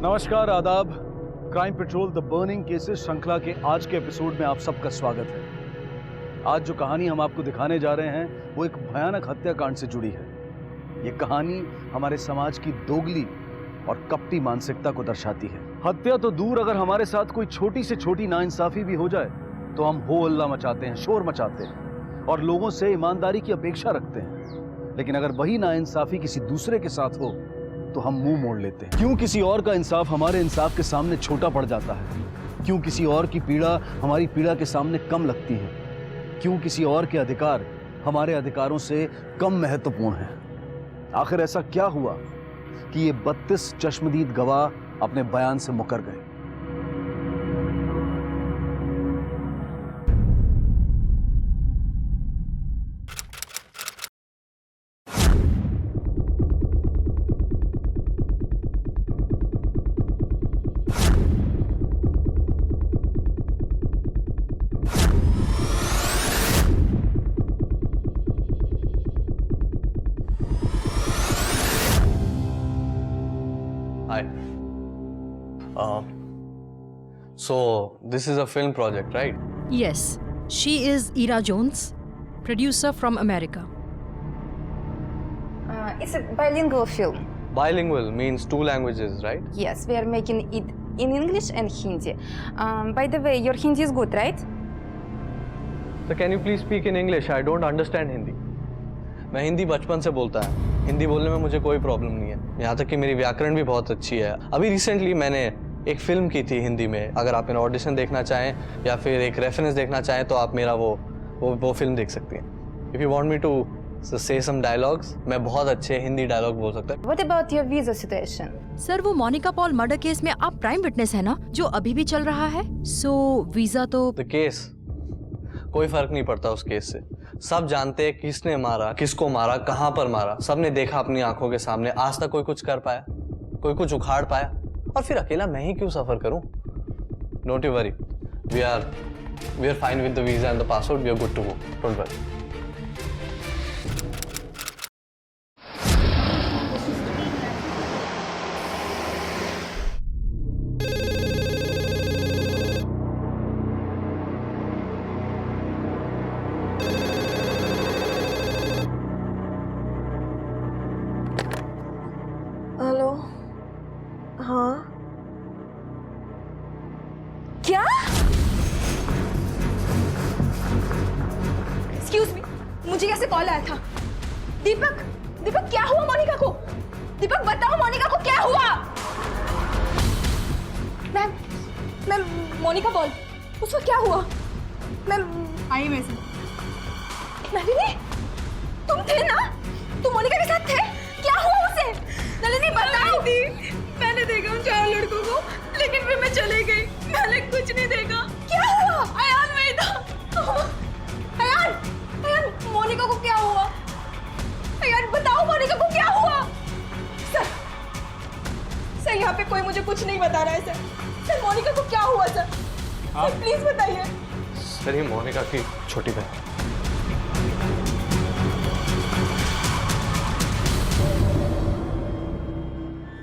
नमस्कार, आदाब। Crime petrol the burning cases श्रृंखला के आज के एपिसोड में आप सबका स्वागत है। आज जो कहानी हम आपको दिखाने जा रहे हैं वो एक भयानक हत्याकांड से जुड़ी है। ये कहानी हमारे समाज की दोगली और कपटी मानसिकता को दर्शाती है। हत्या तो दूर, अगर हमारे साथ कोई छोटी से छोटी नाइंसाफी भी हो जाए तो हम हो हल्ला मचाते हैं, शोर मचाते हैं और लोगों से ईमानदारी की अपेक्षा रखते हैं। लेकिन अगर वही नाइंसाफी किसी दूसरे के साथ हो तो हम मुंह मोड़ लेते हैं। क्यों किसी और का इंसाफ हमारे इंसाफ के सामने छोटा पड़ जाता है? क्यों किसी और की पीड़ा हमारी पीड़ा के सामने कम लगती है? क्यों किसी और के अधिकार हमारे अधिकारों से कम महत्वपूर्ण है? आखिर ऐसा क्या हुआ कि ये 32 चश्मदीद गवाह अपने बयान से मुकर गए? Hi. So this is a film project, right? Yes, she is Ira Jones, producer from America. It's a bilingual film. Bilingual means 2 languages, right? Yes, we are making it in English and Hindi. By the way, your Hindi is good, right? So can you please speak in English? I don't understand Hindi. मैं हिंदी बचपन से बोलता है। हिंदी बोलने में मुझे कोई problem नहीं है। यहाँ तक कि मेरी व्याकरण भी बहुत अच्छी है। अभी रिसेंटली मैंने एक फिल्म की थी हिंदी में। अगर आप मेरा ऑडिशन देखना चाहें या फिर एक रेफरेंस देखना चाहें तो आप मेरा वो फिल्म देख सकती हैं। If you want me to say some dialogues, मैं बहुत अच्छे हिंदी डायलॉग बोल सकता हूँ। What about your visa situation? Sir, वो मोनिका पॉल मर्डर केस में आप प्राइम विटनेस है ना, जो अभी भी चल रहा है। सो वीजा तो द केस, कोई फर्क नहीं पड़ता उस केस से। सब जानते हैं किसने मारा, किसको मारा, कहां पर मारा। सबने देखा अपनी आंखों के सामने। आज तक कोई कुछ कर पाया? कोई कुछ उखाड़ पाया? और फिर अकेला मैं ही क्यों सफर करूं? Don't you worry, we are fine with the visa and the passport. We are good to go, don't worry. Hello. हाँ, क्या? एक्सक्यूज मी, मुझे कैसे कॉल आया था? दीपक, दीपक क्या हुआ मोनिका को? दीपक बताओ मोनिका को क्या हुआ? मैम मोनिका बॉल, उसको क्या हुआ? मैम आई में से। नलिनी, तुम थे ना? तुम मोनिका के साथ थे? क्या हुआ उसे? नलिनी बताओ। मैंने देखा उन 4 लड़कों को, लेकिन फिर मैं चली गई। मैंने कुछ नहीं देखा। क्या हुआ? अयान वही था। अयान मोनिका को क्या हुआ? अयान बताओ मोनिका को क्या हुआ? सर यहाँ पे कोई मुझे कुछ नहीं बता रहा है सर मोनिका को क्या हुआ सर? सर प्लीज बताइए। सर ये मोनिका की छोटी बहन।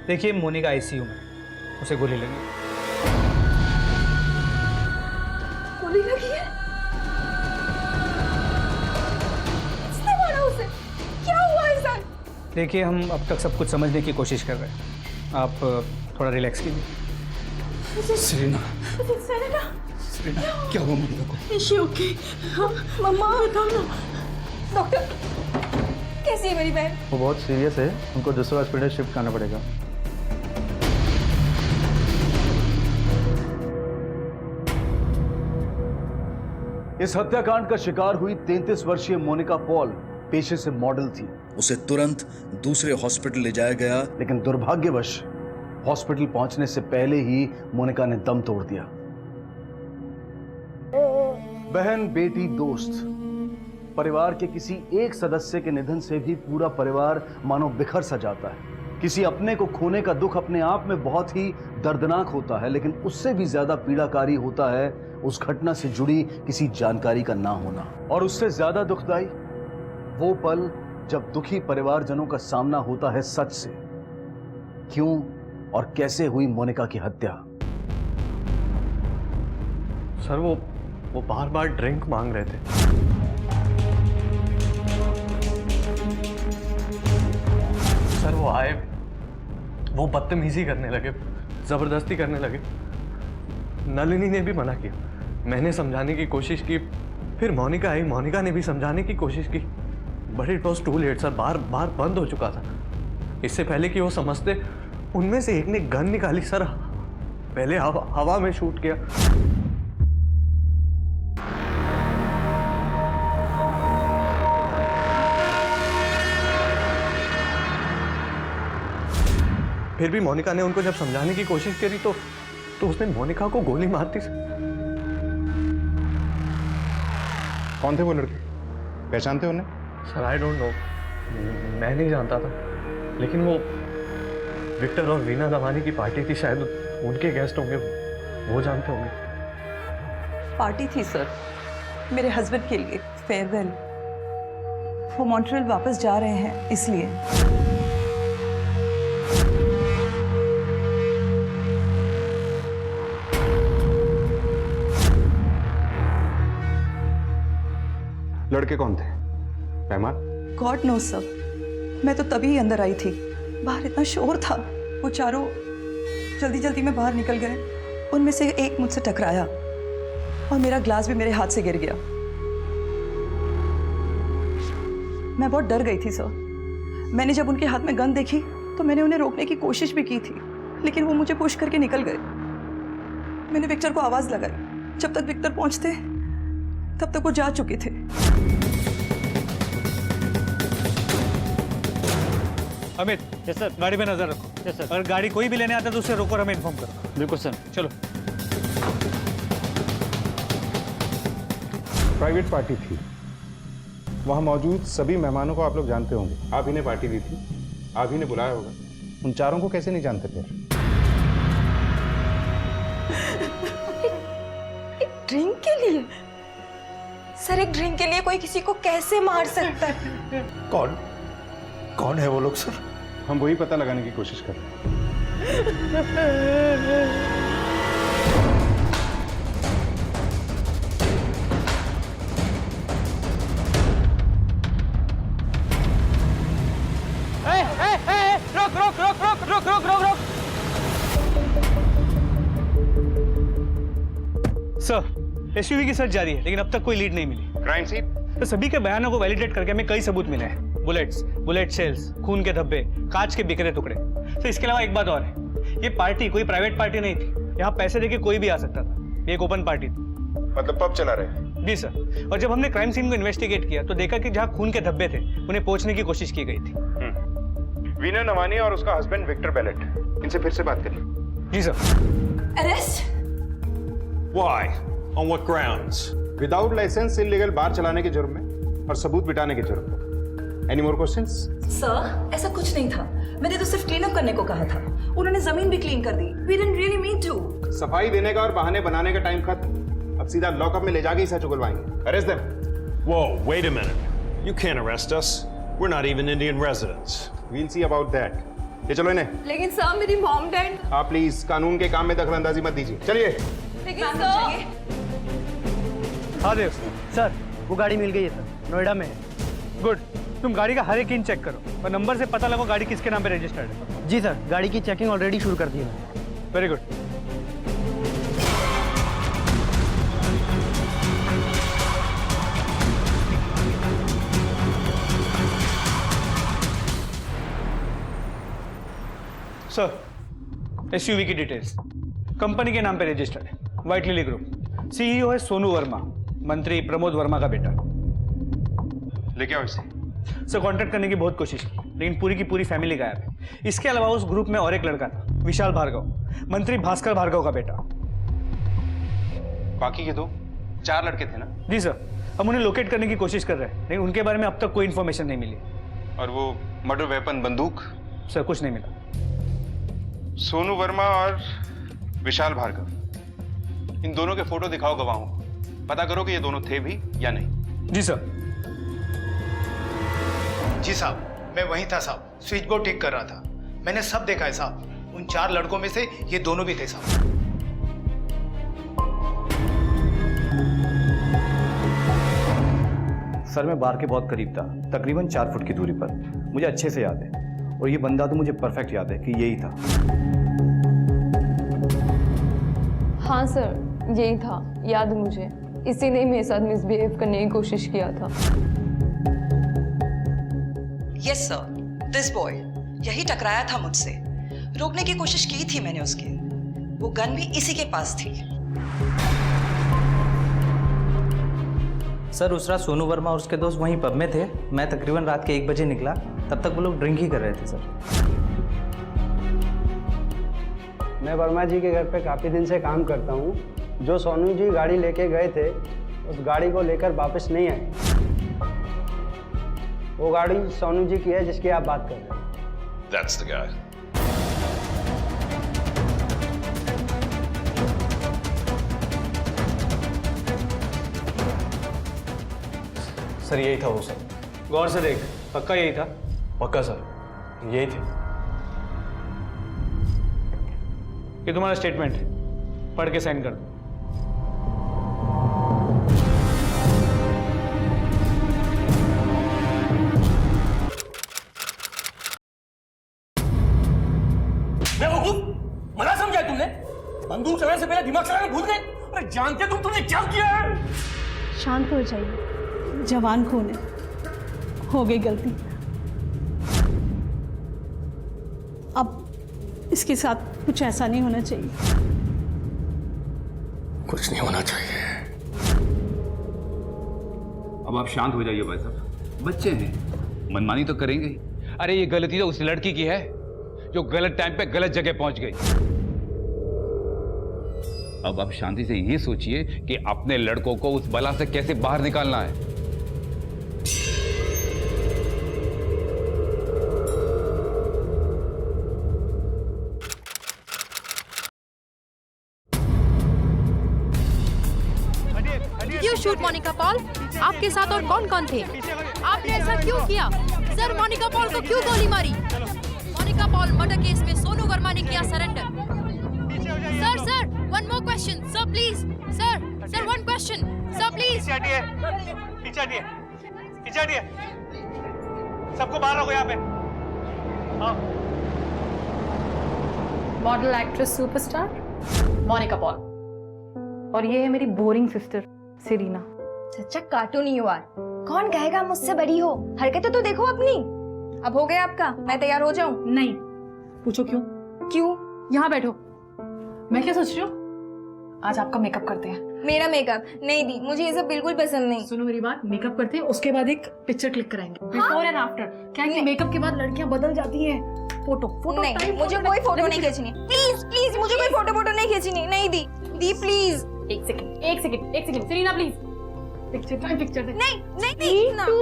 देखिए, मोनिका आईसीयू में, उसे गोली लगी। गोली लगी है? किसने मारा उसे? क्या हुआ है सर? देखिए, हम अब तक सब कुछ समझने की कोशिश कर रहे हैं। आप थोड़ा रिलैक्स कीजिए। सेरेना, सेरेना क्या हुआ मोनिका को? इशी ओके? मम्मा बताओ ना। डॉक्टर, कैसी है मेरी बहन? वो बहुत सीरियस है, उनको दूसरा हॉस्पिटल शिफ्ट करना पड़ेगा। इस हत्याकांड का शिकार हुई 33 वर्षीय मोनिका पॉल पेशे से मॉडल थी। उसे तुरंत दूसरे हॉस्पिटल ले जाया गया, लेकिन दुर्भाग्यवश हॉस्पिटल पहुंचने से पहले ही मोनिका ने दम तोड़ दिया। बहन, बेटी, दोस्त, परिवार के किसी एक सदस्य के निधन से भी पूरा परिवार मानो बिखर सा जाता है। किसी अपने को खोने का दुख अपने आप में बहुत ही दर्दनाक होता है, लेकिन उससे भी ज्यादा पीड़ाकारी होता है उस घटना से जुड़ी किसी जानकारी का ना होना। और उससे ज्यादा दुखदाई वो पल जब दुखी परिवारजनों का सामना होता है सच से। क्यों और कैसे हुई मोनिका की हत्या। सर वो बार बार ड्रिंक मांग रहे थे। सर वो आए, वो बदतमीजी करने लगे, जबरदस्ती करने लगे। नलिनी ने भी मना किया, मैंने समझाने की कोशिश की, फिर मोनिका आई, मोनिका ने भी समझाने की कोशिश की, but it was too late sir. बार बार बंद हो चुका था। इससे पहले कि वो समझते, उनमें से एक ने गन निकाली सर, पहले हवा में शूट किया। फिर भी मोनिका ने उनको जब समझाने की कोशिश करी तो उसने मोनिका को गोली मार दी। कौन थे वो लड़के, पहचानते उन्हें? सर आई डोंट नो, मैं नहीं जानता था, लेकिन वो विक्टर और वीना दवानी की पार्टी थी, शायद उनके गेस्ट होंगे, वो जानते होंगे। पार्टी थी सर मेरे हस्बैंड के लिए, फेयरवेल। वो मॉन्ट्रियल वापस जा रहे हैं इसलिए। लड़के कौन थे? रहमान? गॉड नो सर, मैं तो तभी अंदर आई थी, बाहर इतना शोर था, वो चारों जल्दी जल्दी में बाहर निकल गए। उनमें से एक मुझसे टकराया और मेरा ग्लास भी मेरे हाथ से गिर गया। मैं बहुत डर गई थी सर। मैंने जब उनके हाथ में गन देखी तो मैंने उन्हें रोकने की कोशिश भी की थी, लेकिन वो मुझे पुश करके निकल गए। मैंने विक्टर को आवाज लगाई, जब तक विक्टर पहुंचते तब तक वो जा चुके थे। अमित, यस सर, गाड़ी पे नजर रखो। यस सर, अगर गाड़ी कोई भी लेने आता है तो उसे रोको और हमें इन्फॉर्म करो। बिल्कुल सर, चलो। प्राइवेट पार्टी थी, वहां मौजूद सभी मेहमानों को आप लोग जानते होंगे। आप ही ने पार्टी दी थी, आप ही ने बुलाया होगा। उन चारों को कैसे नहीं जानते फिर? एक ड्रिंक के लिए? सर, एक ड्रिंक के लिए कोई किसी को कैसे मार सकता है? कौन है वो लोग सर? हम वही पता लगाने की कोशिश कर रहे हैं। रोक रोक रोक रोक रोक रोक रोक रोक। सर, एसयूवी की सर्च जारी है, लेकिन अब तक कोई लीड नहीं मिली। Crime scene? तो सभी के बयानों को वैलिडेट करके हमें कई सबूत मिले हैं। बुलेट शेल्स, खून के धब्बे, कांच के बिखरे टुकड़े। तो इसके अलावा एक बात और है, ये पार्टी कोई प्राइवेट पार्टी नहीं थी। यहाँ पैसे देके कोई भी आ सकता था। ये एक ओपन पार्टी थी। मतलब पब चला रहे हैं? जी सर। और जब हमने क्राइम सीन को इन्वेस्टिगेट किया तो देखा कि जहाँ खून के धब्बे थे उन्हें पोंछने की कोशिश की गई थी। वीना नवानी और उसका हस्बैंड विक्टर बेलेट, इनसे फिर से बात करिए। जी sir. Arrest? Why? On what grounds? Without license illegal bar चलाने के जुर्म में और सबूत बिटाने के जुर्म में। Any more questions? सर, ऐसा कुछ नहीं था, मैंने तो सिर्फ क्लीन अप करने को कहा था। उन्होंने जमीन भी क्लीन कर दी। We didn't really mean to. सफाई देने का और बहाने बनाने का टाइम खत्म। अब सीधा लॉकअप में ले जाके ही सच उगलवाएंगे। Arrest them. Whoa, wait a minute. You can't arrest us. We're not even Indian residents. We'll see about that. ये चलो इन्हें। लेकिन सर, मेरी मॉम डैड। आप प्लीज कानून के काम में दखलंदाजी मत दीजिए। चलिए। लेकिन सर, हाँ देव सर, वो गाड़ी मिल गई है सर, नोएडा में है। गुड। तुम गाड़ी का हर एक इंच चेक करो और नंबर से पता लगाओ गाड़ी किसके नाम पे रजिस्टर्ड है। जी सर, गाड़ी की चेकिंग ऑलरेडी शुरू कर दी है। Very good. सर, एसयूवी की डिटेल्स कंपनी के नाम पे रजिस्टर्ड है, व्हाइट लिली ग्रुप। सीईओ है सोनू वर्मा, मंत्री प्रमोद वर्मा का बेटा। लेके आओ इसे। सर, कांटेक्ट करने की बहुत कोशिश की, लेकिन पूरी की पूरी फैमिली गायब है। इसके अलावा उस ग्रुप में और एक लड़का था, विशाल भार्गव, मंत्री भास्कर भार्गव का बेटा। बाकी के दो 4 लड़के थे ना? जी सर, हम उन्हें लोकेट करने की कोशिश कर रहे हैं, लेकिन उनके बारे में अब तक कोई इन्फॉर्मेशन नहीं मिली। और वो मर्डर वेपन बंदूक? सर, कुछ नहीं मिला। सोनू वर्मा और विशाल भार्गव, इन दोनों के फोटो दिखाओ गवाहों को, पता करो कि ये दोनों थे भी या नहीं। जी सर। जी साहब, मैं वहीं था साहब, स्विच बोर्ड ठीक कर रहा था। मैंने सब देखा है साहब, उन 4 लड़कों में से ये दोनों भी थे साहब। सर मैं बार के बहुत करीब था, तकरीबन 4 फुट की दूरी पर। मुझे अच्छे से याद है, और ये बंदा तो मुझे परफेक्ट याद है कि यही था। हाँ सर, यही था, याद है मुझे। इसी ने मेरे साथ मिसबिहेव करने की कोशिश किया था। यस सर, दिस बॉय यही टकराया था मुझसे। रोकने की कोशिश की थी मैंने उसकी। वो गन भी इसी के पास थी। सर उस रात सोनू वर्मा और उसके दोस्त वहीं पब में थे। मैं तकरीबन रात के 1 बजे निकला, तब तक वो लोग ड्रिंक ही कर रहे थे सर। मैं वर्मा जी के घर पे काफ़ी दिन से काम करता हूँ। जो सोनू जी गाड़ी लेके गए थे, उस गाड़ी को लेकर वापस नहीं आए। वो गाड़ी सोनू जी की है जिसकी आप बात कर रहे हैं। That's the guy. सर यही था वो सर। गौर से देख, पक्का यही था? पक्का सर, यही थे। ये तुम्हारा स्टेटमेंट है, पढ़ के साइन कर दो। मना समझा तुमने? बंदूक चलाने से पहले दिमाग चलाना भूल गए? अरे जानते तुमने क्या किया है? शांत हो जाइए, जवान खून है, हो गई गलती। अब इसके साथ कुछ ऐसा नहीं होना चाहिए। कुछ नहीं होना चाहिए। अब आप शांत हो जाइए भाई साहब, बच्चे हैं, मनमानी तो करेंगे ही। अरे ये गलती तो उस लड़की की है जो गलत टाइम पे गलत जगह पहुंच गई। अब आप शांति से ये सोचिए कि अपने लड़कों को उस बला से कैसे बाहर निकालना है। क्यों शूट मोनिका पॉल? आपके साथ और कौन कौन थे? आपने ऐसा क्यों किया? सर मोनिका पॉल को क्यों गोली मारी? मोनिका पॉल मर्डर केस में सोनू वर्मा ने किया surrender. Sir one more question sir please. Sir one question sir please. पीछे हटिए, सबको बाहर रखो यहाँ पे। Model, actress, superstar Monica Paul, और ये है मेरी बोरिंग सिस्टर सेरीना। सच्चा कार्टून ही हुआ। कौन कहेगा मुझसे बड़ी हो? हरकतें तो देखो अपनी। अब हो गया आपका, मैं तैयार हो जाऊं? नहीं। पूछो क्यों? क्यों? यहाँ बैठो। मैं क्या सोच रही हूँ? आज आपका मेकअप करते हैं। मेरा मेकअप नहीं दी, मुझे ये सब बिल्कुल पसंद नहीं। सुनो मेरी बात, मेकअप करते हैं, उसके बाद एक पिक्चर क्लिक कराएंगे, बिफोर एंड आफ्टर। क्या है कि मेकअप के बाद लड़कियां बदल जाती हैं। फोटो नहीं, मुझे कोई फोटो नहीं खींचनी। प्लीज मुझे कोई फोटो नहीं खींचनी। नहीं दी प्लीज। एक सेकंड सेरीना प्लीज। पिक्चर दे। नहीं ना। 3, 2,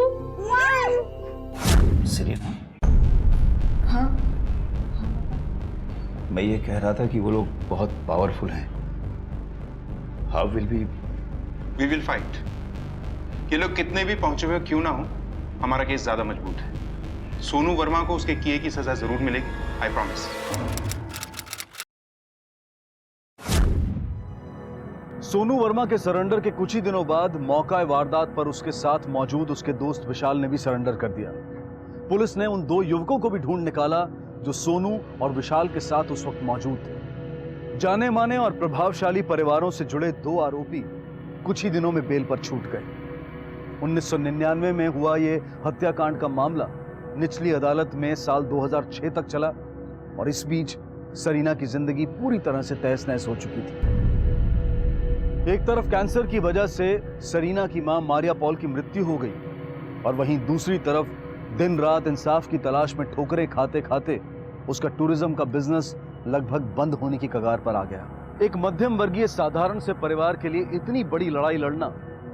1। सेरीना, हाँ मैं ये कह रहा था कि वो लोग बहुत पावरफुल हैं। How will we will fight. ये लोग कितने भी पहुंचे हुए क्यों ना हो, हमारा केस ज्यादा मजबूत है। सोनू वर्मा को उसके किए की सजा जरूर मिलेगी, आई प्रॉमिस। सोनू वर्मा के सरेंडर के कुछ ही दिनों बाद मौका वारदात पर उसके साथ मौजूद उसके दोस्त विशाल ने भी सरेंडर कर दिया। पुलिस ने उन 2 युवकों को भी ढूंढ निकाला जो सोनू और विशाल के साथ उस वक्त मौजूद थे। जाने माने और प्रभावशाली परिवारों से जुड़े 2 आरोपी कुछ ही दिनों में बेल पर छूट गए। 1999 में हुआ ये हत्याकांड का मामला निचली अदालत में साल 2006 तक चला और इस बीच सरीना की जिंदगी पूरी तरह से तहस नहस हो चुकी थी। एक तरफ कैंसर की वजह से सरीना की मां मारिया पॉल की मृत्यु हो गई और वहीं दूसरी तरफ दिन रात इंसाफ की तलाश में ठोकरें खाते खाते उसका टूरिज्म का बिजनेस लगभग बंद होने की कगार पर आ गया। एक मध्यम वर्गीय साधारण से परिवार के लिए इतनी बड़ी लड़ाई लड़ना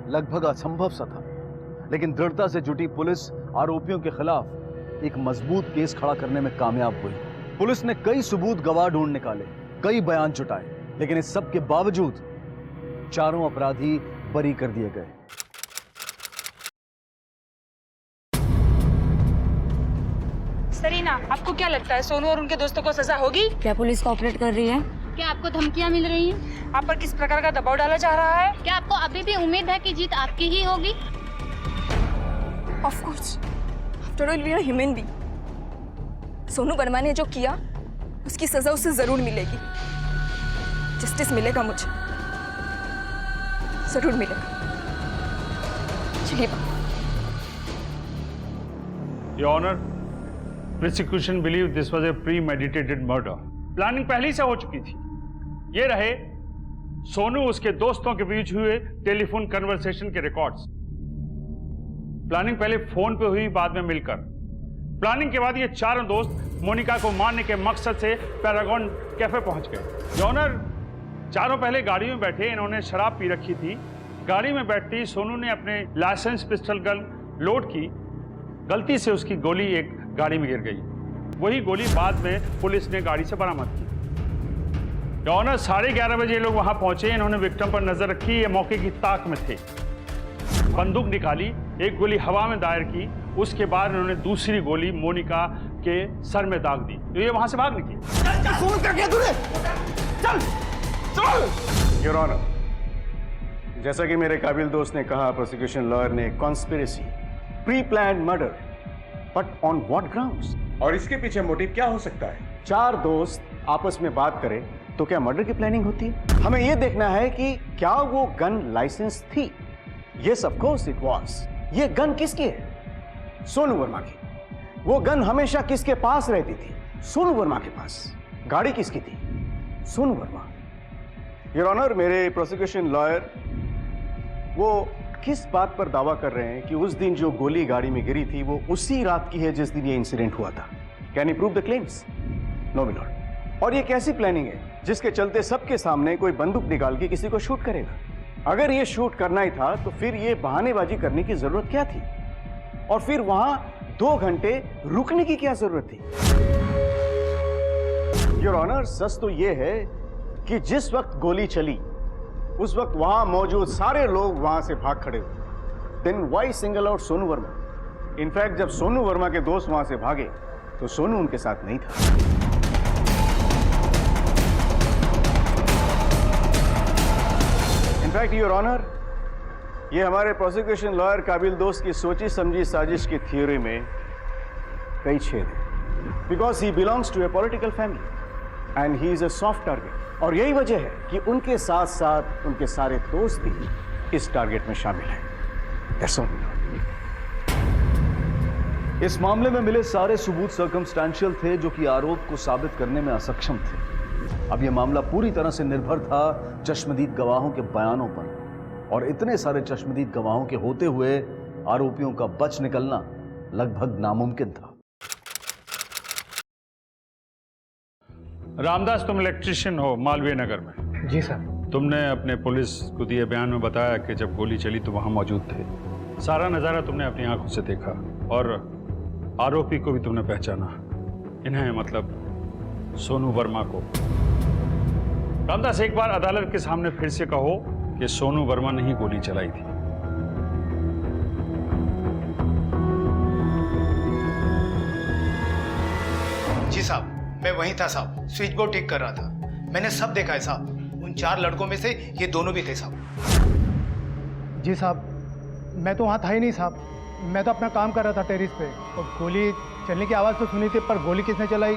लगभग असंभव सा था, लेकिन दृढ़ता से जुटी पुलिस आरोपियों के खिलाफ एक मजबूत केस खड़ा करने में कामयाब हुई। पुलिस ने कई सबूत गवाह ढूंढ निकाले, कई बयान जुटाए, लेकिन इस सब के बावजूद चारों अपराधी बरी कर दिए गए। सरीना, आपको क्या लगता है सोनू और उनके दोस्तों को सजा होगी? क्या पुलिस कोऑपरेट कर रही है? क्या आपको धमकियां मिल रही हैं? आप पर किस प्रकार का दबाव डाला जा रहा है? क्या आपको अभी भी उम्मीद है कि जीत आपकी ही होगी? Of course, after all we are human being. Sonu Verma ने जो किया उसकी सजा उसे जरूर मिलेगी। जस्टिस मिलेगा मुझे, जरूर मिलेगा। चलिए। Your Honor, prosecution believe this was a premeditated murder. Planning पहले से हो चुकी थी। ये रहे सोनू उसके दोस्तों के बीच हुए टेलीफोन कन्वर्सेशन के रिकॉर्ड्स। प्लानिंग पहले फोन पे हुई, बाद में मिलकर। प्लानिंग के बाद ये चारों दोस्त मोनिका को मारने के मकसद से पैरागॉन कैफे पहुंच गए। Your Honor, चारों पहले गाड़ी में बैठे, इन्होंने शराब पी रखी थी। गाड़ी में बैठते ही सोनू ने अपने लाइसेंस पिस्टल गन लोड की। गलती से उसकी गोली एक गाड़ी में गिर गई। वही गोली बाद में पुलिस ने गाड़ी से बरामद की। ऑनर 11:30 बजे ये लोग वहां पहुंचे। इन्होंने विक्टिम पर नजर रखी, ये मौके की ताक में थे। बंदूक निकाली, एक गोली हवा में दायर की। उसके बाद इन्होंने दूसरी गोली मोनिका के सर में दाग दी तो ये वहां से भाग निकली। योर ऑनर, जैसा कि मेरे काबिल दोस्त ने कहा, प्रोसिक्यूशन लॉयर ने conspiracy, pre planned murder, but on what grounds? और इसके पीछे मोटिव क्या हो सकता है? चार दोस्त आपस में बात करें तो क्या मर्डर की प्लानिंग होती है? हमें यह देखना है कि क्या वो गन लाइसेंस थी। Yes, of course it was. ये गन किसकी है? सोनू वर्मा की। वो गन हमेशा किसके पास रहती थी? सोनू वर्मा के पास। गाड़ी किसकी थी? सोनू वर्मा। योर ऑनर, मेरे प्रोसिक्यूशन लॉयर वो किस बात पर दावा कर रहे हैं कि उस दिन जो गोली गाड़ी में गिरी थी वो उसी रात की है जिस दिन ये इंसिडेंट हुआ था? Can you prove the claims? No milord. और ये कैसी प्लानिंग है जिसके चलते सबके सामने कोई बंदूक निकाल के किसी को शूट करेगा? अगर ये शूट करना ही था तो फिर ये बहानेबाजी करने की जरूरत क्या थी? और फिर वहां 2 घंटे रुकने की क्या जरूरत थी? योर ऑनर, सच तो ये है कि जिस वक्त गोली चली उस वक्त वहां मौजूद सारे लोग वहां से भाग खड़े हुए। Then why single out Sonu Verma? In fact जब सोनू वर्मा के दोस्त वहां से भागे तो सोनू उनके साथ नहीं था। इनफैक्ट योर ऑनर, ये हमारे प्रोसिक्यूशन लॉयर काबिल दोस्त की सोची समझी साजिश की थ्योरी में कई छेद हैं। Because he belongs to a political family and he is a soft target. और यही वजह है कि उनके साथ साथ उनके सारे दोस्त भी इस टारगेट में शामिल हैं। That's all. इस मामले में मिले सारे सबूत सर्कमस्टेंशियल थे जो कि आरोप को साबित करने में असक्षम थे। अब यह मामला पूरी तरह से निर्भर था चश्मदीद गवाहों के बयानों पर, और इतने सारे चश्मदीद गवाहों के होते हुए आरोपियों का बच निकलना लगभग नामुमकिन था। रामदास, तुम इलेक्ट्रिशियन हो मालवीय नगर में? जी सर। तुमने अपने पुलिस को दिए बयान में बताया कि जब गोली चली तो वहां मौजूद थे। सारा नज़ारा तुमने अपनी आंखों से देखा और आरोपी को भी तुमने पहचाना। इन्हें मतलब सोनू वर्मा को। रामदास, एक बार अदालत के सामने फिर से कहो कि सोनू वर्मा ने ही गोली चलाई थी। जी साहब, मैं वहीं था साहब, स्विच बोर्ड ठीक कर रहा था। मैंने सब देखा है साहब। उन 4 लड़कों में से ये दोनों भी थे साहब। जी साहब, मैं तो वहाँ था ही नहीं साहब। मैं तो अपना काम कर रहा था टेरिस पे, और गोली चलने की आवाज़ तो सुनी थी, पर गोली किसने चलाई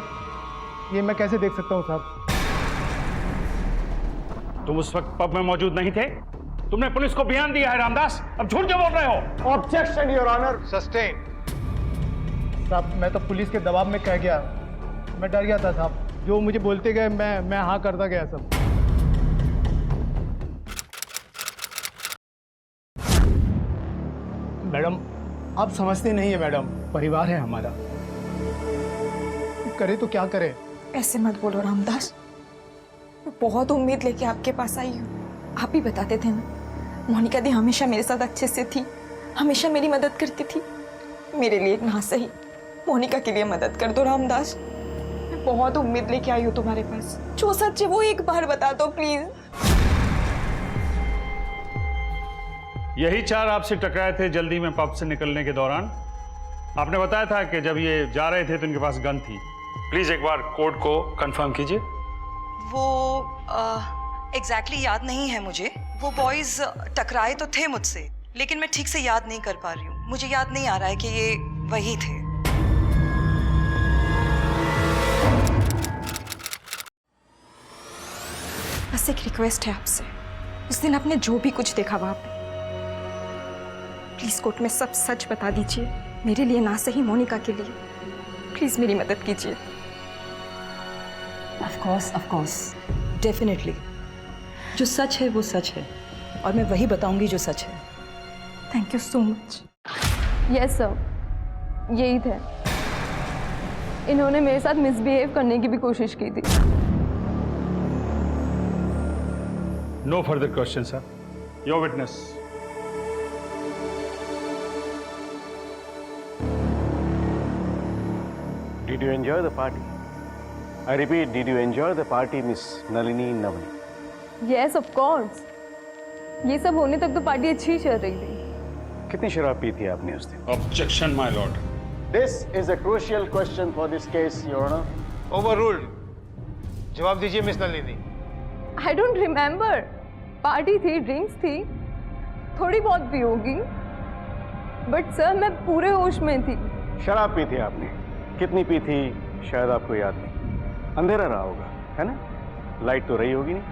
ये मैं कैसे देख सकता हूँ साहब? तुम उस वक्त पब में मौजूद नहीं थे? तुमने पुलिस को बयान दिया है रामदास, अब झूठ क्यों बोल रहे हो? Objection your honour. सस्टेन। साहब, मैं तो पुलिस के दबाव में कह गया, मैं डर गया था साहब। जो मुझे बोलते गए मैं हाँ करता गया सब। मैडम, आप समझते नहीं है मैडम, परिवार है हमारा, करे तो क्या करे? ऐसे मत बोलो रामदास, मैं बहुत उम्मीद लेके आपके पास आई हूँ। आप ही बताते थे ना, मोनिका दी हमेशा मेरे साथ अच्छे से थी, हमेशा मेरी मदद करती थी। मेरे लिए ना सही, मोनिका के लिए मदद कर दो रामदास। मैं बहुत उम्मीद लेके आई हूँ तुम्हारे पास। जो सच है वो एक बार बता दो प्लीज। यही 4 आपसे टकराए थे जल्दी में पब से निकलने के दौरान? आपने बताया था कि जब ये जा रहे थे तो इनके पास गन थी। प्लीज एक बार कोर्ट को कंफर्म कीजिए। वो एग्जैक्टली याद नहीं है मुझे। वो बॉयज टकराए तो थे मुझसे, लेकिन मैं ठीक से याद नहीं कर पा रही हूँ। मुझे याद नहीं आ रहा है कि ये वही थे। बस एक रिक्वेस्ट है आपसे, उस दिन आपने जो भी कुछ देखा वहां पे, प्लीज कोर्ट में सब सच बता दीजिए, मेरे लिए ना सही मोनिका के लिए। प्लीज मेरी मदद कीजिए। Of course, definitely. जो सच है वो सच है, और मैं वही बताऊंगी जो सच है। Thank you so much. Yes sir, यही थे। इन्होंने मेरे साथ मिसबिहेव करने की भी कोशिश की थी। No further question sir. Your witness. Did you enjoy the party? I repeat, did you enjoy the party, Miss Nalini Navani? Yes of course. ये सब होने तक तो पार्टी अच्छी चल रही थी। कितनी शराब पी थी आपने उस दिन? Objection my Lord. This is a crucial question for this case, Your Honor. Overruled. जवाब दीजिए miss Nalini. I don't remember. Party थी, ड्रिंक्स थी, थोड़ी बहुत भी होगी, बट सर मैं पूरे होश में थी। शराब पी थी आपने? कितनी पी थी शायद आपको याद नहीं। अंधेरा रहा होगा, है ना? लाइट तो रही होगी नहीं।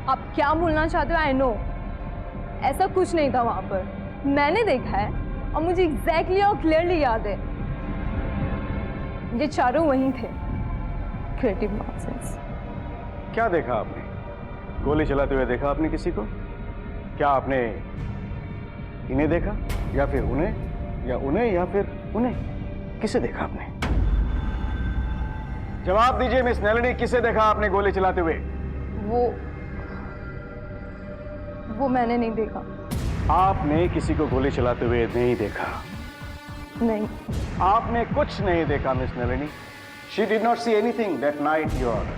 आप क्या बोलना चाहते हो? आई नो ऐसा कुछ नहीं था वहां पर। मैंने देखा है और मुझे एग्जैक्टली और क्लियरली याद है। ये चारों वहीं थे। Creative nonsense. क्या देखा आपने? गोली चलाते हुए देखा आपने किसी को? क्या आपने इन्हें देखा या फिर उन्हें, या उन्हें या फिर उन्हें? किसे देखा आपने? जवाब दीजिए मिस नलिनी, किसे देखा आपने गोली चलाते हुए? वो मैंने नहीं देखा। आपने किसी को गोली चलाते हुए नहीं देखा? नहीं। आपने कुछ नहीं देखा miss Nalini. She did not see anything that night, Your Honor.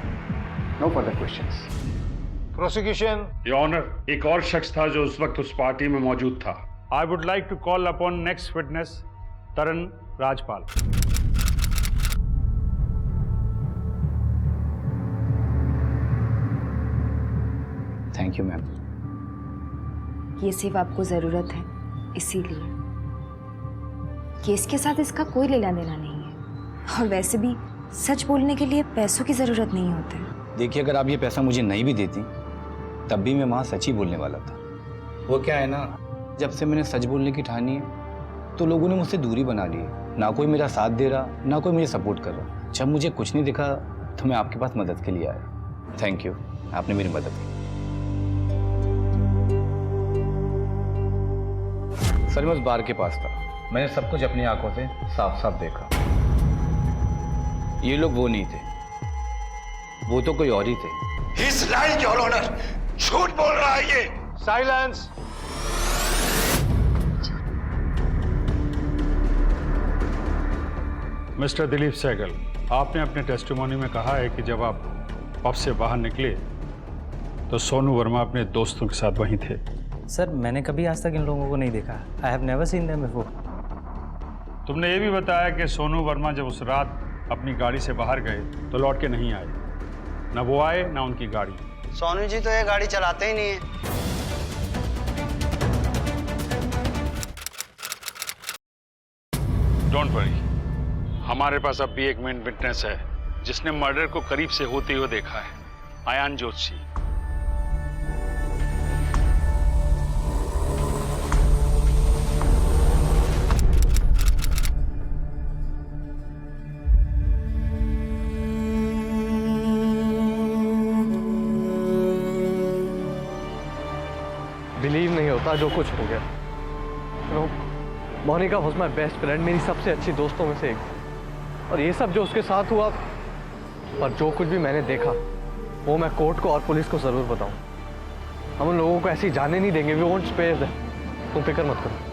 No further questions. Prosecution. Your honour, एक और शख्स था जो उस वक्त उस पार्टी में मौजूद था। I would like to call upon next witness Taran Rajpal. Thank you ma'am. ये सिर्फ आपको जरूरत है, इसीलिए केस के साथ इसका कोई लेना देना नहीं है। और वैसे भी सच बोलने के लिए पैसों की जरूरत नहीं होती। देखिए, अगर आप ये पैसा मुझे नहीं भी देती तब भी मैं वहाँ सच ही बोलने वाला था। वो क्या है ना, जब से मैंने सच बोलने की ठानी है तो लोगों ने मुझसे दूरी बना ली है। ना कोई मेरा साथ दे रहा, ना कोई मुझे सपोर्ट कर रहा। जब मुझे कुछ नहीं दिखा तो मैं आपके पास मदद के लिए आया। थैंक यू, आपने मेरी मदद की। सर, मैं उस बार के पास था। मैंने सब कुछ अपनी आंखों से साफ साफ देखा। ये लोग वो नहीं थे, वो तो कोई और ही थे। He's lying, Your Honor. झूठ बोल रहा है ये। साइलेंस। मिस्टर दिलीप सहगल, आपने अपने टेस्टिमोनी में कहा है कि जब आप पब से बाहर निकले तो सोनू वर्मा अपने दोस्तों के साथ वहीं थे। सर, मैंने कभी आज तक इन लोगों को नहीं देखा। I have never seen them before. तुमने ये भी बताया कि सोनू वर्मा जब उस रात अपनी गाड़ी से बाहर गए तो लौट के नहीं आए। ना वो आए ना उनकी गाड़ी। सोनू जी तो ये गाड़ी चलाते ही नहीं है। डोंट वरी, हमारे पास अब भी एक मेन विटनेस है जिसने मर्डर को करीब से होते हुए देखा है, आयान जोशी। बिलीव नहीं होता जो कुछ हो गया। Monica was my best friend, मेरी सबसे अच्छी दोस्तों में से एक। और ये सब जो उसके साथ हुआ, पर जो कुछ भी मैंने देखा वो मैं कोर्ट को और पुलिस को जरूर बताऊं। हम उन लोगों को ऐसे ही जाने नहीं देंगे। We won't spare them. तुम फिक्र मत करो।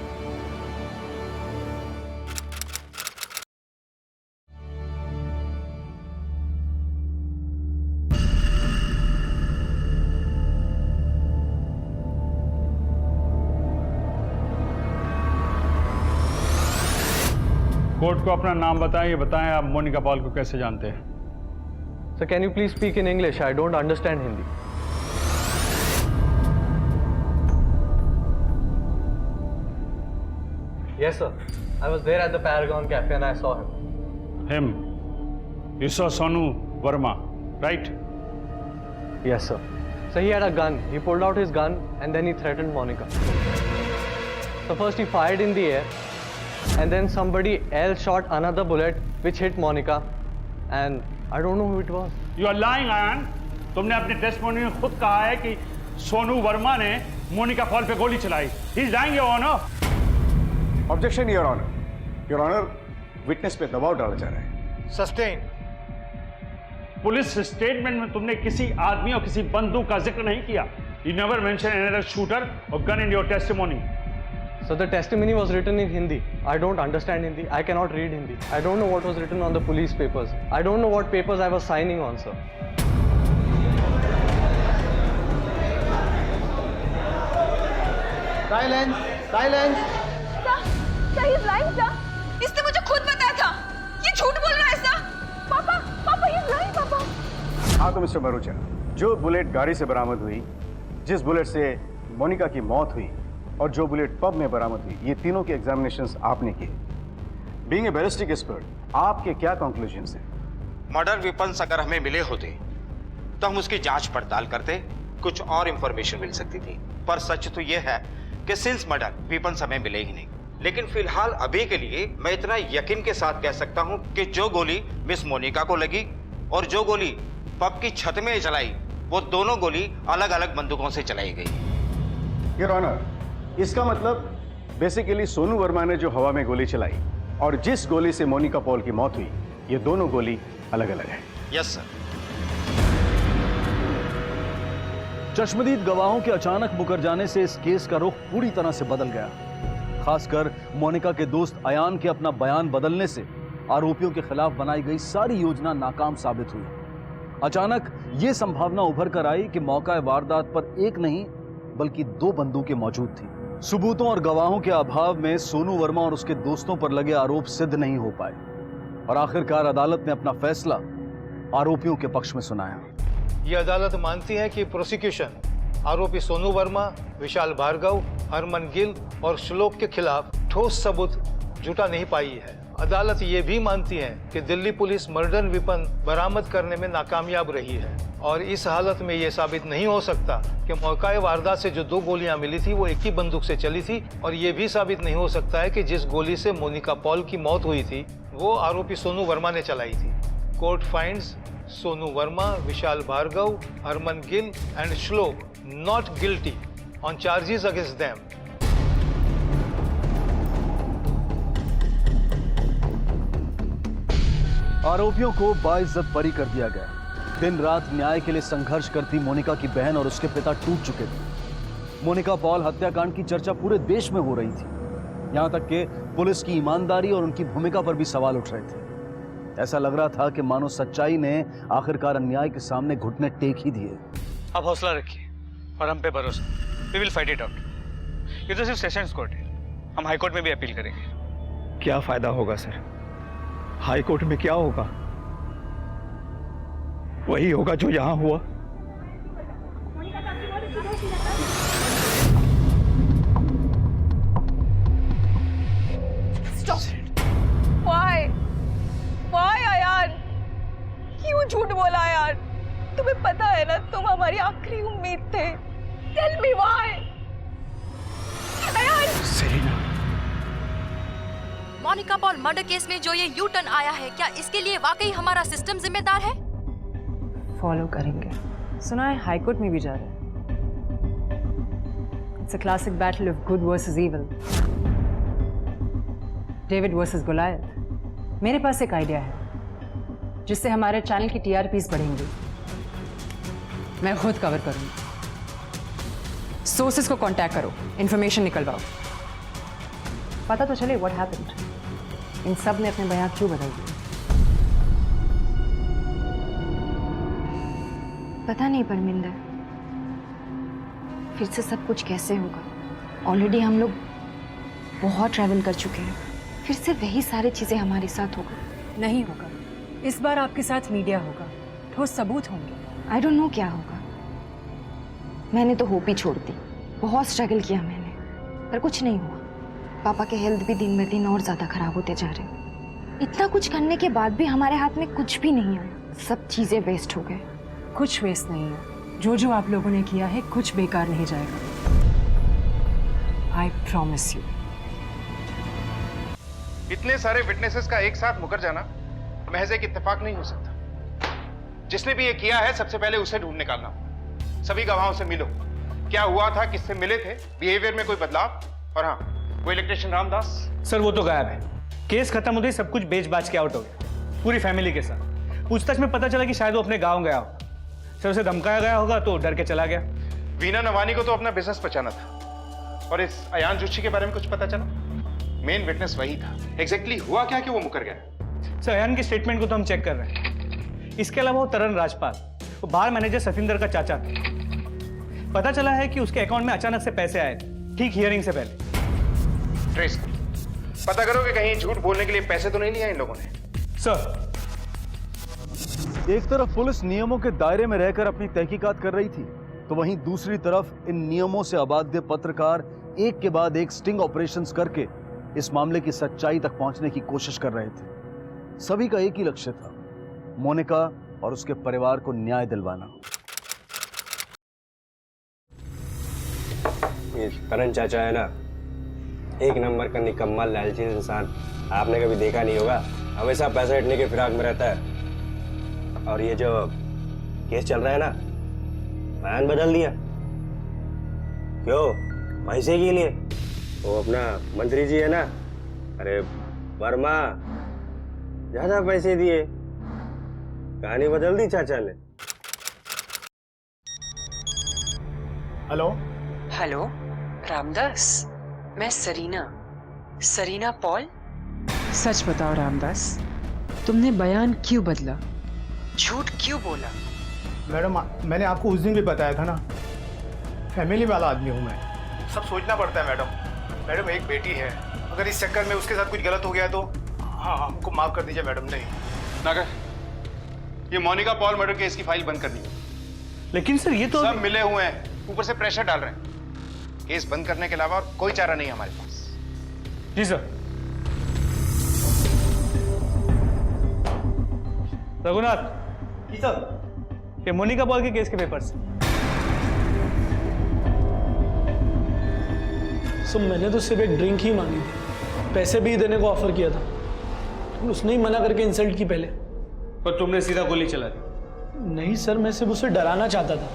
कोर्ट को अपना नाम बताएं, ये बताएं आप मोनिका पॉल को कैसे जानते हैं? Sir, can you please speak in English? I don't understand Hindi. Yes, sir. I was there at the Paragon Cafe and I saw him. Him? You saw Sonu Verma, right? Yes, sir. So he had a gun. He pulled out his gun and then he threatened Monica. So first he fired in the air and then somebody else shot another bullet which hit Monica and I don't know who it was. You are lying, Ayan. तुमने अपने testimony में खुद कहा है कि सोनू वर्मा ने Monika Paul पे गोली चलाई. He is lying, Your Honor. Objection your honour. Your honour, witness पे दबाव डाला जा रहा है. सस्टेन. पुलिस स्टेटमेंट में तुमने किसी आदमी और किसी बंदूक का जिक्र नहीं किया. You never mentioned any other shooter or gun in your testimony. So the testimony was written in Hindi. I don't understand Hindi. I cannot read Hindi. I don't know what was written on the police papers. I don't know what papers I was signing on, sir. Silence! Silence! Sir, he's lying, sir. इसने मुझे खुद बताया था. ये झूठ बोल रहा है, सर. पापा, he's lying, पापा. हाँ तो मिस्टर भरूचा, जो बुलेट गाड़ी से बरामद हुई, जिस बुलेट से मोनिका की मौत हुई और जो बुलेट पब में बरामद हुई, ये तीनों के एग्जामिनेशंस आपने किए. बीइंग ए बैलिस्टिक एक्सपर्ट, आपके क्या कंक्लूजन्स हैं? मर्डर वेपन्स अगर हमें मिले होते तो हम उसकी जांच पड़ताल करते, कुछ और इंफॉर्मेशन मिल सकती थी. पर सच तो यह है कि सिंस मर्डर वेपन्स हमें मिले ही नहीं. लेकिन फिलहाल अभी के लिए मैं इतना यकीन के साथ कह सकता हूं कि जो गोली मिस मोनिका को लगी और जो गोली पब की छत में चलाई, वो दोनों गोली अलग अलग बंदूकों से चलाई गई. योर ऑनर, इसका मतलब बेसिकली सोनू वर्मा ने जो हवा में गोली चलाई और जिस गोली से मोनिका पॉल की मौत हुई, ये दोनों गोली अलग अलग है. Yes sir. चश्मदीद गवाहों के अचानक मुकर जाने से इस केस का रुख पूरी तरह से बदल गया. खासकर मोनिका के दोस्त अयान के अपना बयान बदलने से आरोपियों के खिलाफ बनाई गई सारी योजना नाकाम साबित हुई. अचानक यह संभावना उभर कर आई कि मौका वारदात पर एक नहीं बल्कि 2 बंदूकें मौजूद थी. सबूतों और गवाहों के अभाव में सोनू वर्मा और उसके दोस्तों पर लगे आरोप सिद्ध नहीं हो पाए और आखिरकार अदालत ने अपना फैसला आरोपियों के पक्ष में सुनाया. ये अदालत मानती है कि प्रोसिक्यूशन आरोपी सोनू वर्मा, विशाल भार्गव, हरमन गिल और श्लोक के खिलाफ ठोस सबूत जुटा नहीं पाई है. अदालत ये भी मानती है कि दिल्ली पुलिस मर्डर वेपन बरामद करने में नाकामयाब रही है और इस हालत में ये साबित नहीं हो सकता कि मौका वारदात से जो 2 गोलियां मिली थी वो एक ही बंदूक से चली थी और ये भी साबित नहीं हो सकता है कि जिस गोली से मोनिका पॉल की मौत हुई थी वो आरोपी सोनू वर्मा ने चलाई थी. Court finds Sonu Verma, Vishal Bhargav, Harman Gill and Shlok not guilty on charges against them. आरोपियों को बाइज्जत बरी कर दिया गया. दिन रात न्याय के लिए संघर्ष करती मोनिका की बहन और उसके पिता टूट चुके थे. मोनिका पॉल हत्याकांड की चर्चा पूरे देश में हो रही थी. यहां तक कि पुलिस की ईमानदारी और उनकी भूमिका पर भी सवाल उठ रहे थे. ऐसा लग रहा था कि मानो सच्चाई ने आखिरकार अन्याय के सामने घुटने टेक ही दिए. आप हौसला रखिए और हम पे भरोसा. We will fight it out. ये तो सिर्फ सेशंस कोर्ट है, हम हाई कोर्ट में भी अपील करेंगे. क्या फायदा होगा सर? हाई कोर्ट में क्या होगा? वही होगा जो यहां हुआ. Why यार? क्यों झूठ बोला यार? तुम्हें पता है ना तुम हमारी आखिरी उम्मीद थे. Tell me why? Selina, Monica Paul murder case में जो ये यू टर्न आया है, क्या इसके लिए वाकई हमारा सिस्टम जिम्मेदार है? फॉलो करेंगे. सुना है हाई कोर्ट में भी जा रहे हैं. It's a classic battle of good versus evil. David versus Goliath. मेरे पास एक आइडिया है जिससे हमारे चैनल की टीआरपीज बढ़ेंगी. मैं खुद कवर करूंगी. सोर्सेस को कांटेक्ट करो, इंफॉर्मेशन निकलवाओ. पता तो चले व्हाट हैपेंड. इन सब ने अपने बयान क्यों बदल दिए? पता नहीं परमिंदर, फिर से सब कुछ कैसे होगा. ऑलरेडी हम लोग बहुत ट्रैवल कर चुके हैं. फिर से वही सारी चीजें हमारे साथ होगा। नहीं होगा, इस बार आपके साथ मीडिया होगा, ठोस सबूत होंगे। आई डोंट नो क्या होगा। मैंने तो होप ही छोड़ दी, बहुत स्ट्रगल किया मैंने, पर कुछ नहीं हुआ। पापा के हेल्थ भी दिन ब दिन और ज्यादा खराब होते जा रहे हैं। इतना कुछ करने के बाद भी हमारे हाथ में कुछ भी नहीं आया, सब चीजें वेस्ट हो गए। कुछ वेस्ट नहीं है, जो आप लोगों ने किया है कुछ बेकार नहीं जाएगा। I promise you. इतने सारे विटनेसेस का एक साथ मुकर जाना महज एक इत्तेफाक नहीं हो सकता। जिसने भी ये किया है सबसे पहले उसे ढूंढ निकालना। सभी गवाहों से मिलो, क्या हुआ था, किससे मिले थे, बिहेवियर में कोई बदलाव, और हाँ वो इलेक्ट्रिशियन रामदास। सर वो तो गायब है, केस खत्म होते ही सब कुछ बेच बाच के आउट हो गया, पूरी फैमिली के साथ। पूछताछ में पता चला कि शायद वो अपने गांव गया हो, सर उसे धमकाया गया होगा तो डर के चला गया। वीना नवानी को तो अपना बिजनेस बचाना था, और इस अयान जोशी के बारे में कुछ पता चला? मेन विटनेस वही था। एग्जैक्टली हुआ क्या कि वो मुकर गया? सर अयान के स्टेटमेंट को तो हम चेक कर रहे हैं। इसके अलावा वो तरन राजपाल, वो बार मैनेजर सतिंदर का चाचा था। पता चला है कि उसके अकाउंट में अचानक से पैसे आए थे, ठीक हियरिंग से पहले। ट्रेस करो, पता करो कि कहीं झूठ बोलने के लिए पैसे तो नहीं लिए इन लोगों ने। सर एक तरफ पुलिस नियमों के दायरे में रहकर अपनी तहकीकात कर रही थी, तो वहीं दूसरी तरफ इन नियमों से अबाध्य पत्रकार एक के बाद एक स्टिंग ऑपरेशंस करके इस मामले की सच्चाई तक पहुंचने की कोशिश कर रहे थे। सभी का एक ही लक्ष्य था, मोनिका और उसके परिवार को न्याय दिलवाना। ये करण चाचा है ना, एक नंबर का निकम्मा लालची इंसान, आपने कभी देखा नहीं होगा, हमेशा पैसा हटने के फिराक में रहता है। और ये जो केस चल रहा है ना, बयान बदल दिया। क्यों? पैसे के लिए। वो अपना मंत्री जी है ना, अरे वर्मा, ज्यादा पैसे दिए, कहानी बदल दी चाचा ने। हेलो हेलो रामदास, मैं सरीना पॉल। सच बताओ रामदास, तुमने बयान क्यों बदला? झूठ क्यों बोला? मैडम, मैंने आपको उस दिन भी बताया था ना, फैमिली वाला आदमी हूँ मैं। सब सोचना पड़ता है मैडम एक बेटी है, अगर इस चक्कर में उसके साथ कुछ गलत हो गया तो हाँ हमको माफ कर दीजिए मैडम। नहीं नागर, ये मोनिका पॉल मर्डर केस की फाइल बंद कर दी। लेकिन सर ये तो सब मिले हुए हैं, ऊपर से प्रेशर डाल रहे हैं। केस बंद करने के अलावा और कोई चारा नहीं हमारे पास। जी सर। रघुनाथ। जी सर। ये मोनिका पॉल के केस के पेपर्स। सर मैंने तो सिर्फ एक ड्रिंक ही मांगी थी, पैसे भी देने को ऑफर किया था, तो उसने ही मना करके इंसल्ट की पहले। पर तुमने सीधा गोली चला दी? नहीं सर, मैं सिर्फ उसे डराना चाहता था,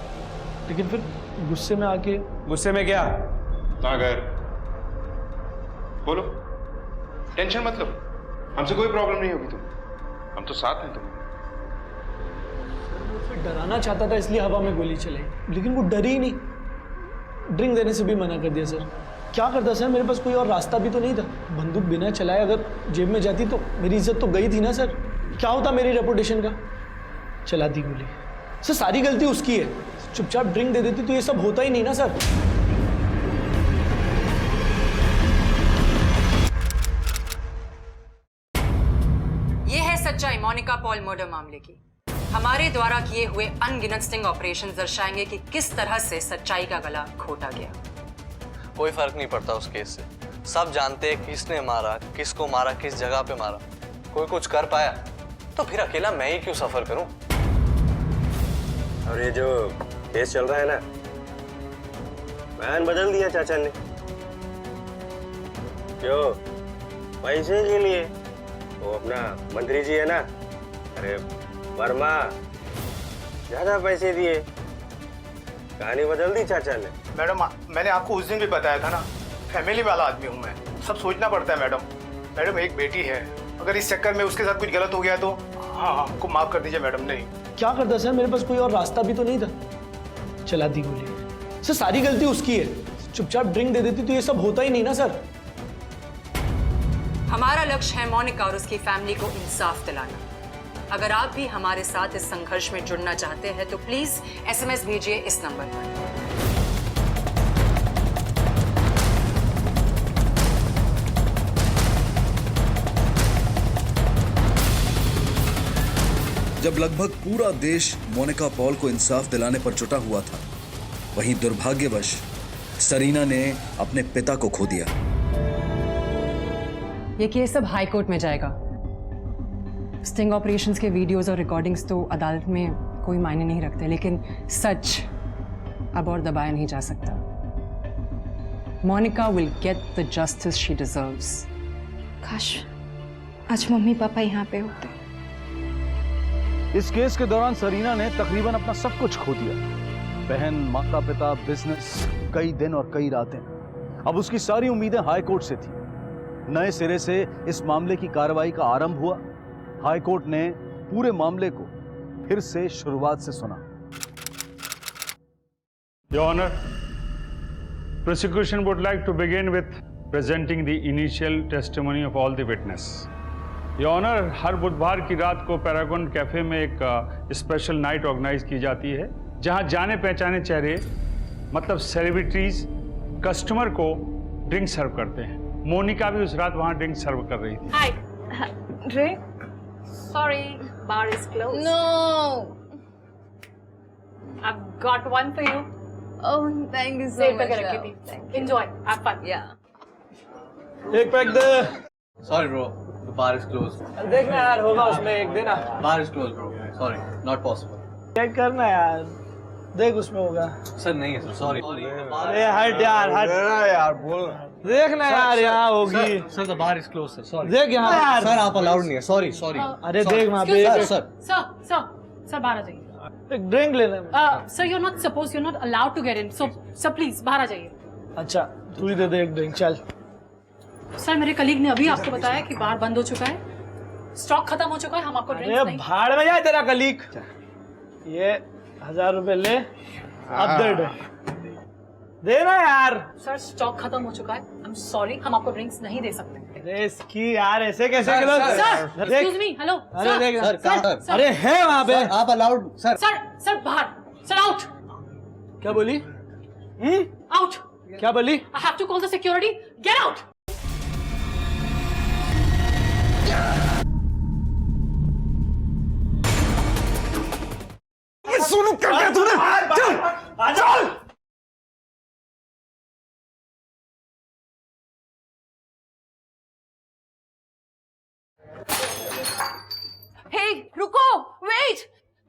लेकिन फिर गुस्से में आके। गुस्से में क्या? नागर बोलो, टेंशन मत लो, हमसे कोई प्रॉब्लम नहीं होगी, हम तो साथ हैं तुम्हारे। फिर डराना चाहता था इसलिए हवा में गोली चलाई, लेकिन वो डरी ही नहीं, ड्रिंक देने से भी मना कर दिया। सर क्या करता सर, मेरे पास कोई और रास्ता भी तो नहीं था। बंदूक बिना चलाए अगर जेब में जाती तो मेरी इज्जत तो गई थी ना सर, क्या होता मेरी रेपुटेशन का। चला दी गोली। सर सारी गलती उसकी है, चुपचाप ड्रिंक दे देती तो ये सब होता ही नहीं ना सर। ये है सच्चाई मोनिका पॉल मर्डर मामले की। हमारे द्वारा किए हुए अनगिनत स्टिंग ऑपरेशन दर्शाएंगे कि किस तरह से सच्चाई का गला घोटा गया। कोई फर्क नहीं पड़ता उस केस से, सब जानते हैं किसने मारा, किसको मारा, किस जगह पे मारा। कोई कुछ कर पाया तो फिर अकेला मैं ही क्यों सफर करूं। और ये जो केस चल रहा है ना, बयान बदल दिया चाचा ने। क्यों? पैसे के लिए। वो अपना मंत्री जी है ना, अरे वर्मा, ज्यादा पैसे दिए, कहानी बदल दी चाचा ने। मैडम, मैंने आपको उस दिन भी बताया था ना, फैमिली वाला आदमी हूँ मैं, सब सोचना पड़ता है मैडम एक बेटी है, अगर इस चक्कर में उसके साथ कुछ गलत हो गया तो हाँ हमको माफ कर दीजिए मैडम। नहीं क्या करता सर, मेरे पास कोई और रास्ता भी तो नहीं था। चला दी गोली। सर सारी गलती उसकी है, चुपचाप ड्रिंक दे देती तो ये सब होता ही नहीं ना सर। हमारा लक्ष्य है मोनिका और उसकी फैमिली को इंसाफ दिलाना। अगर आप भी हमारे साथ इस संघर्ष में जुड़ना चाहते हैं तो प्लीज SMS भेजिए इस नंबर पर। जब लगभग पूरा देश मोनिका पॉल को इंसाफ दिलाने पर जुटा हुआ था, वहीं दुर्भाग्यवश सरीना ने अपने पिता को खो दिया। ये केस अब हाई कोर्ट में जाएगा। स्टिंग ऑपरेशंस के वीडियोस और रिकॉर्डिंग्स तो अदालत में कोई मायने नहीं रखते, लेकिन सच अब और दबाया नहीं जा सकता। Monica will get the justice she deserves. काश आज मम्मी पापा यहाँ पे होते। इस केस के दौरान सरीना ने तकरीबन अपना सब कुछ खो दिया। बहन, माता पिता, बिजनेस, कई दिन और कई रातें। अब उसकी सारी उम्मीदें हाई कोर्ट से थी। नए सिरे से इस मामले की कार्रवाई का आरंभ हुआ। हाई कोर्ट ने पूरे मामले को फिर से शुरुआत से सुना। Your Honor, prosecution would like to begin with presenting the initial testimony of all the witness. Your Honor, हर बुधवार की रात को पैरागॉन कैफे में एक स्पेशल नाइट ऑर्गेनाइज की जाती है, जहां जाने पहचाने चेहरे मतलब सेलिब्रिटीज कस्टमर को ड्रिंक सर्व करते हैं। मोनिका भी उस रात वहां ड्रिंक सर्व कर रही थी। Hi. Drink? Sorry, bar is closed. No. I've got one for you. Oh, thank you so Wait, much. रखी थी. Enjoy, have fun. Yeah. एक pack they. Sorry bro, the bar is closed. देखना यार, होगा उसमें एक देना। Bar is closed bro. Sorry, not possible. Check करना यार, देख उसमें होगा। सर नहीं है सर, सॉरी। अरे हट यार, हट यार, बोल। देखना यार, यहाँ होगी। Sir the bar is closed sir, sorry। देख यहाँ यार। सर आप अलाउड नहीं है, सॉरी सॉरी। अरे देख वहाँ पे। सर बाहर आ जाइए। एक ड्रिंक लेना। Sir you're not supposed, you're not allowed to get in. So sir please बाहर आ जाइए। अच्छा, तू ही दे दे एक ड्रिंक, चल। सर मेरे कलीग ने अभी आपको बताया कि बार बंद हो चुका है, स्टॉक खत्म हो चुका है, हम आपको ड्रिंक्स नहीं। भाड़ में जाए तेरा कलीग। ये 1000 रुपए ले, अब दे देना यार। सर स्टॉक खत्म हो चुका है, आई एम सॉरी, हम आपको ड्रिंक्स नहीं दे सकते। अरे इसकी यार ऐसे कैसे sir, kilo? Sir, excuse me, hello, अरे sir, देख sir, sir, अरे है वहाँ पे। आप अलाउड सर। सर बाहर, सर आउट। क्या बोली? आउट। क्या बोली? I have to call the security, get out. Sonu क्या किया तूने? चल चल। Hey, रुको! Wait!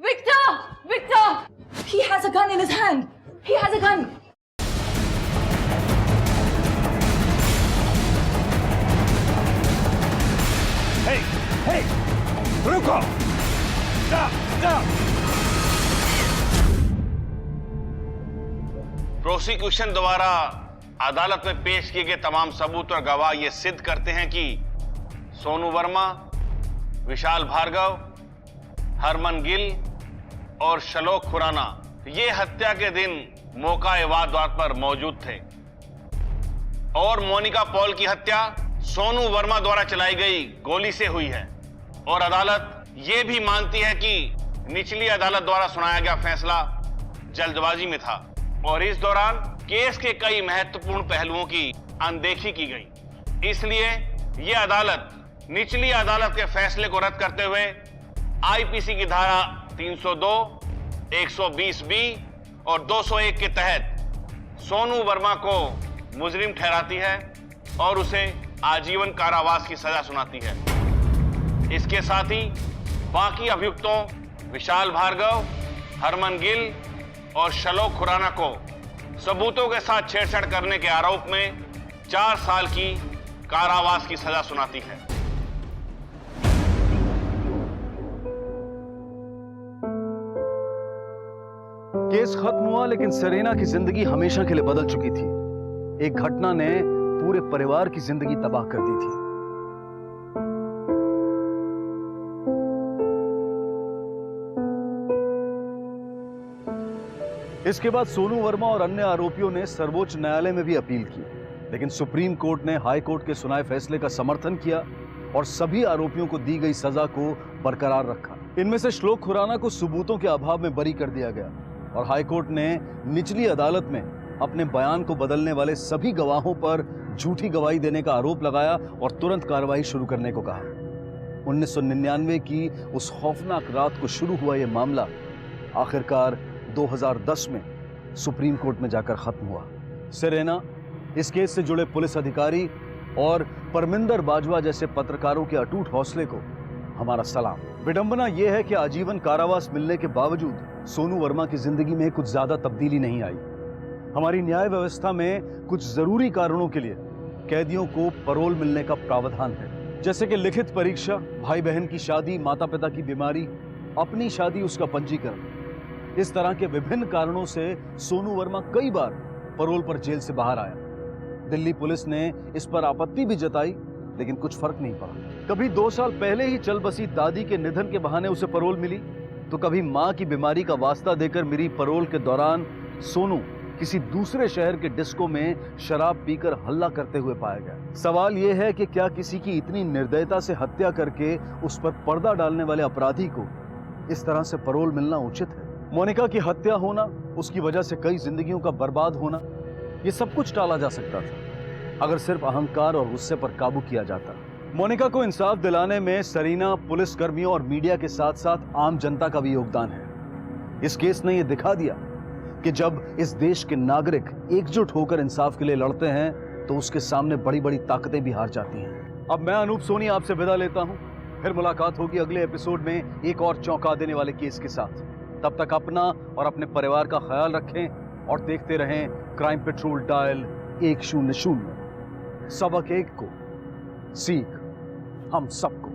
Victor! Victor! He has a gun in his hand. He has a gun. Hey, hey, रुको! Stop, stop! प्रोसिक्यूशन द्वारा अदालत में पेश किए गए तमाम सबूत और गवाह ये सिद्ध करते हैं कि सोनू वर्मा, विशाल भार्गव, हरमन गिल और शलोक खुराना ये हत्या के दिन मौका-ए वारदात पर मौजूद थे और मोनिका पॉल की हत्या सोनू वर्मा द्वारा चलाई गई गोली से हुई है। और अदालत ये भी मानती है कि निचली अदालत द्वारा सुनाया गया फैसला जल्दबाजी में था और इस दौरान केस के कई महत्वपूर्ण पहलुओं की अनदेखी की गई। इसलिए यह अदालत निचली अदालत के फैसले को रद्द करते हुए आईपीसी की धारा 302, 120 बी और 201 के तहत सोनू वर्मा को मुजरिम ठहराती है और उसे आजीवन कारावास की सजा सुनाती है। इसके साथ ही बाकी अभियुक्तों विशाल भार्गव, हरमन गिल और शलोक खुराना को सबूतों के साथ छेड़छाड़ करने के आरोप में 4 साल की कारावास की सजा सुनाती है। केस खत्म हुआ, लेकिन सरीना की जिंदगी हमेशा के लिए बदल चुकी थी। एक घटना ने पूरे परिवार की जिंदगी तबाह कर दी थी। इसके बाद सोनू वर्मा और अन्य आरोपियों ने सर्वोच्च न्यायालय में भी अपील की, लेकिन सुप्रीम कोर्ट ने हाई कोर्ट के सुनाए फैसले का समर्थन किया और सभी आरोपियों को दी गई सजा को बरकरार रखा। इनमें से श्लोक खुराना को सबूतों के अभाव में बरी कर दिया गया और हाई कोर्ट ने निचली अदालत में अपने बयान को बदलने वाले सभी गवाहों पर झूठी गवाही देने का आरोप लगाया और तुरंत कार्रवाई शुरू करने को कहा। 1999 की उस खौफनाक रात को शुरू हुआ यह मामला आखिरकार 2010 में सुप्रीम कोर्ट में जाकर खत्म हुआ। सेरेना, इस केस से जुड़े पुलिस अधिकारी और परमिंदर बाजवा जैसे पत्रकारों के अटूट हौसले को हमारा सलाम। विडंबना यह है कि आजीवन कारावास मिलने के बावजूद सोनू वर्मा की जिंदगी में कुछ ज्यादा तब्दीली नहीं आई। हमारी न्याय व्यवस्था में कुछ जरूरी कारणों के लिए कैदियों को पैरोल मिलने का प्रावधान है, जैसे कि लिखित परीक्षा, भाई बहन की शादी, माता पिता की बीमारी, अपनी शादी, उसका पंजीकरण। इस तरह के विभिन्न कारणों से सोनू वर्मा कई बार पैरोल पर जेल से बाहर आया। दिल्ली पुलिस ने इस पर आपत्ति भी जताई, लेकिन कुछ फर्क नहीं पड़ा। कभी 2 साल पहले ही चल बसी दादी के निधन के बहाने उसे पैरोल मिली, तो कभी मां की बीमारी का वास्ता देकर मिली पैरोल के दौरान सोनू किसी दूसरे शहर के डिस्को में शराब पीकर हल्ला करते हुए पाया गया। सवाल यह है कि क्या किसी की इतनी निर्दयता से हत्या करके उस पर पर्दा डालने वाले अपराधी को इस तरह से पैरोल मिलना उचित है? मोनिका की हत्या होना, उसकी वजह से कई जिंदगियों का बर्बाद होना, ये सब कुछ टाला जा सकता था अगर सिर्फ अहंकार और गुस्से पर काबू किया जाता। मोनिका को इंसाफ दिलाने में सरीना, पुलिस कर्मियों और मीडिया के साथ साथ आम जनता का भी योगदान है। इस केस ने यह दिखा दिया कि जब इस देश के नागरिक एकजुट होकर इंसाफ के लिए लड़ते हैं तो उसके सामने बड़ी बड़ी ताकतें भी हार जाती हैं। अब मैं अनूप सोनी आपसे विदा लेता हूं। फिर मुलाकात होगी अगले एपिसोड में एक और चौंका देने वाले केस के साथ। तब तक अपना और अपने परिवार का ख्याल रखें और देखते रहें क्राइम पेट्रोल डायल 100। सबक एक को, सीख हम सबको।